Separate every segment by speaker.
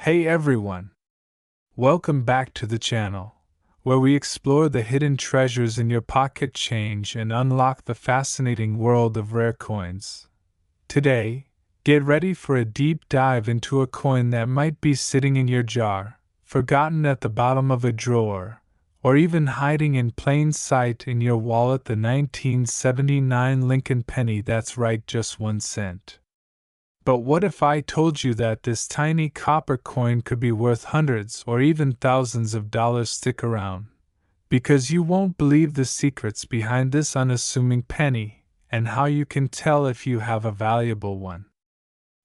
Speaker 1: Hey everyone! Welcome back to the channel, where we explore the hidden treasures in your pocket change and unlock the fascinating world of rare coins. Today, get ready for a deep dive into a coin that might be sitting in your jar, forgotten at the bottom of a drawer, or even hiding in plain sight in your wallet, the 1979 Lincoln penny. That's right, just 1 cent. But what if I told you that this tiny copper coin could be worth hundreds or even thousands of dollars? Stick around, because you won't believe the secrets behind this unassuming penny and how you can tell if you have a valuable one.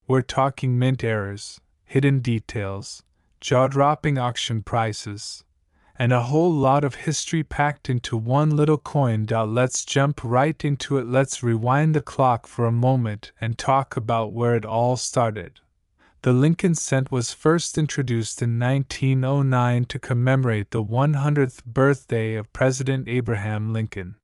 Speaker 1: We're talking mint errors, hidden details, jaw-dropping auction prices, and a whole lot of history packed into one little coin. Let's jump right into it. Let's rewind the clock for a moment and talk about where it all started. The Lincoln cent was first introduced in 1909 to commemorate the 100th birthday of President Abraham Lincoln.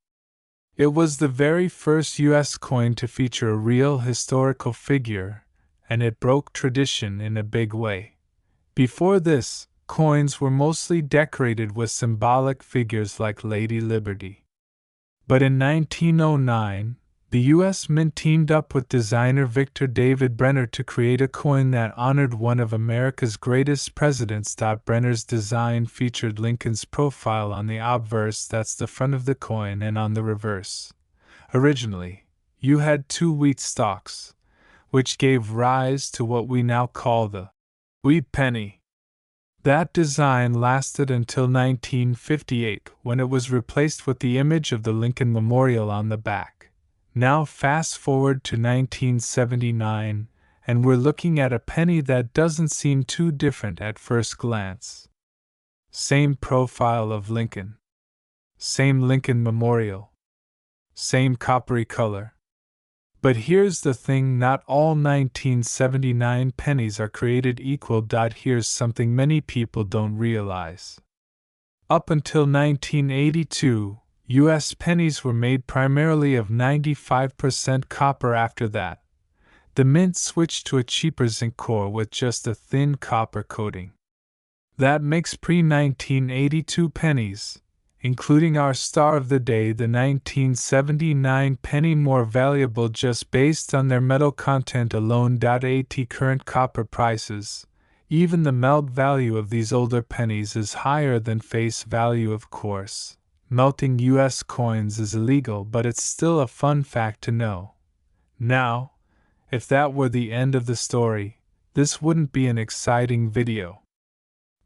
Speaker 1: It was the very first U.S. coin to feature a real historical figure, and it broke tradition in a big way. Before this, coins were mostly decorated with symbolic figures like Lady Liberty. But in 1909, the U.S. Mint teamed up with designer Victor David Brenner to create a coin that honored one of America's greatest presidents. Brenner's design featured Lincoln's profile on the obverse, that's the front of the coin, and on the reverse. Originally, you had 2 wheat stalks, which gave rise to what we now call the wheat penny. That design lasted until 1958, when it was replaced with the image of the Lincoln Memorial on the back. Now fast forward to 1979, and we're looking at a penny that doesn't seem too different at first glance. Same profile of Lincoln. Same Lincoln Memorial. Same coppery color. But here's the thing, not all 1979 pennies are created equal. Here's something many people don't realize. Up until 1982, U.S. pennies were made primarily of 95% copper. After that, the mint switched to a cheaper zinc core with just a thin copper coating. That makes pre-1982 pennies, including our star of the day, the 1979 penny, more valuable just based on their metal content alone. At current copper prices, even the melt value of these older pennies is higher than face value. Of course, melting U.S. coins is illegal, but it's still a fun fact to know. Now, if that were the end of the story, this wouldn't be an exciting video.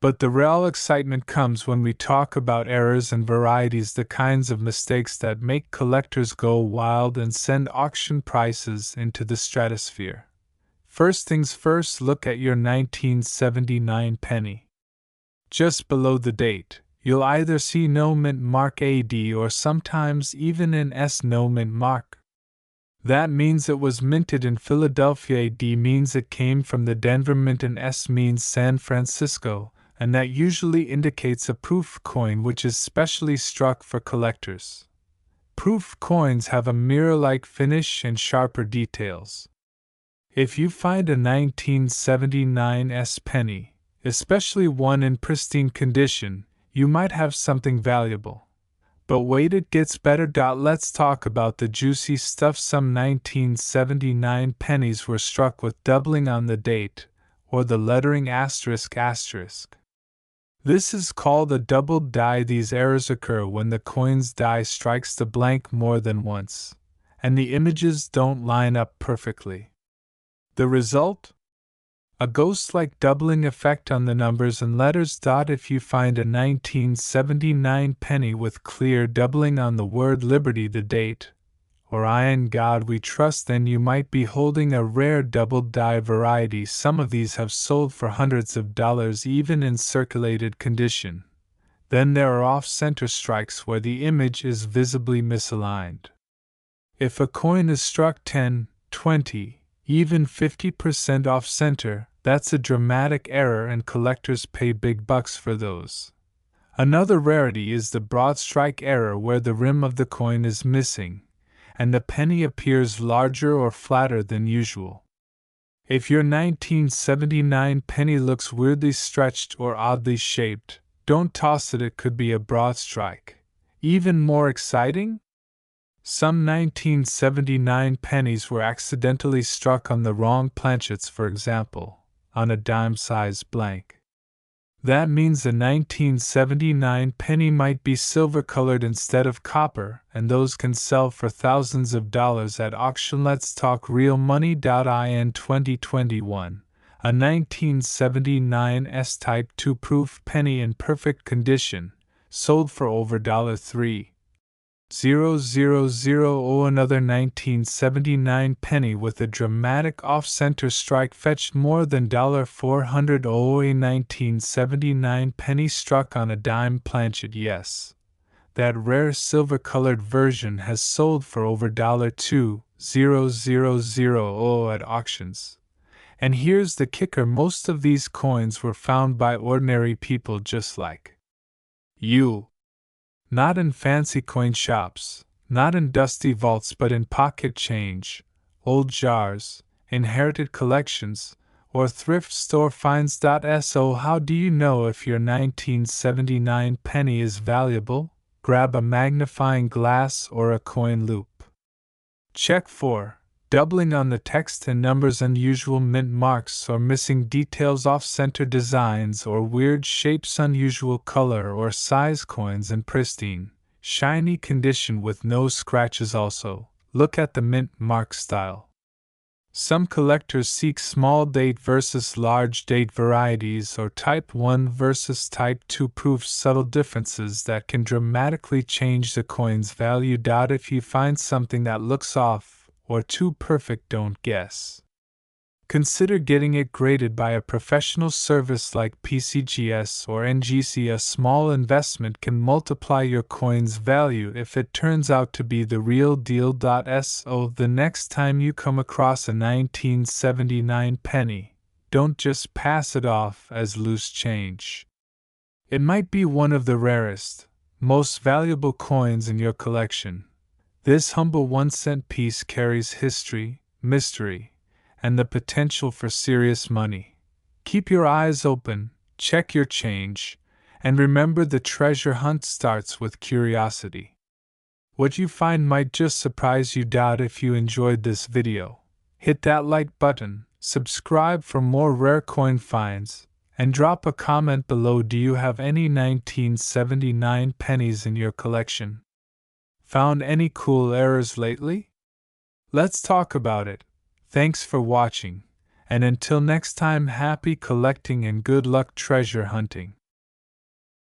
Speaker 1: But the real excitement comes when we talk about errors and varieties, the kinds of mistakes that make collectors go wild and send auction prices into the stratosphere. First things first, look at your 1979 penny. Just below the date, you'll either see no mint mark AD or sometimes even an S no mint mark. That means it was minted in Philadelphia. AD means it came from the Denver Mint, and S means San Francisco, and that usually indicates a proof coin, which is specially struck for collectors. Proof coins have a mirror-like finish and sharper details. If you find a 1979 S penny, especially one in pristine condition, you might have something valuable. But wait, it gets better. Let's talk about the juicy stuff. Some 1979 pennies were struck with doubling on the date, or the lettering asterisk asterisk. This is called a doubled die. These errors occur when the coin's die strikes the blank more than once, and the images don't line up perfectly. The result? A ghost-like doubling effect on the numbers and letters. If you find a 1979 penny with clear doubling on the word Liberty, the date, or I in God we trust, then you might be holding a rare double die variety. Some of these have sold for hundreds of dollars even in circulated condition. Then there are off-center strikes where the image is visibly misaligned. If a coin is struck 10, 20, even 50% off-center, that's a dramatic error, and collectors pay big bucks for those. Another rarity is the broad strike error, where the rim of the coin is missing, and the penny appears larger or flatter than usual. If your 1979 penny looks weirdly stretched or oddly shaped, don't toss it, it could be a broad strike. Even more exciting? Some 1979 pennies were accidentally struck on the wrong planchets, for example, on a dime-sized blank. That means a 1979 penny might be silver-colored instead of copper, and those can sell for thousands of dollars at auction. Let's talk real money. In 2021, a 1979 S-Type 2 proof penny in perfect condition sold for over $3,000. Another 1979 penny with a dramatic off-center strike fetched more than $400. A 1979 penny struck on a dime planchet. Yes, that rare silver-colored version has sold for over $2,000 at auctions. And here's the kicker: most of these coins were found by ordinary people just like you. Not in fancy coin shops, not in dusty vaults, but in pocket change, old jars, inherited collections, or thrift store finds. So how do you know if your 1979 penny is valuable? Grab a magnifying glass or a coin loop. Check for doubling on the text and numbers, unusual mint marks or missing details, off-center designs or weird shapes, unusual color or size. Coins in pristine, shiny condition with no scratches. Also, look at the mint mark style. Some collectors seek small date versus large date varieties or Type 1 versus Type 2 proofs, subtle differences that can dramatically change the coin's value. If you find something that looks off or too perfect, don't guess. Consider getting it graded by a professional service like PCGS or NGC. A small investment can multiply your coin's value if it turns out to be the real deal. The next time you come across a 1979 penny, don't just pass it off as loose change. It might be one of the rarest, most valuable coins in your collection. This humble 1-cent piece carries history, mystery, and the potential for serious money. Keep your eyes open, check your change, and remember the treasure hunt starts with curiosity. What you find might just surprise you. If you enjoyed this video, hit that like button, subscribe for more rare coin finds, and drop a comment below. Do you have any 1979 pennies in your collection? Found any cool errors lately? Let's talk about it. Thanks for watching, and until next time, happy collecting and good luck treasure hunting.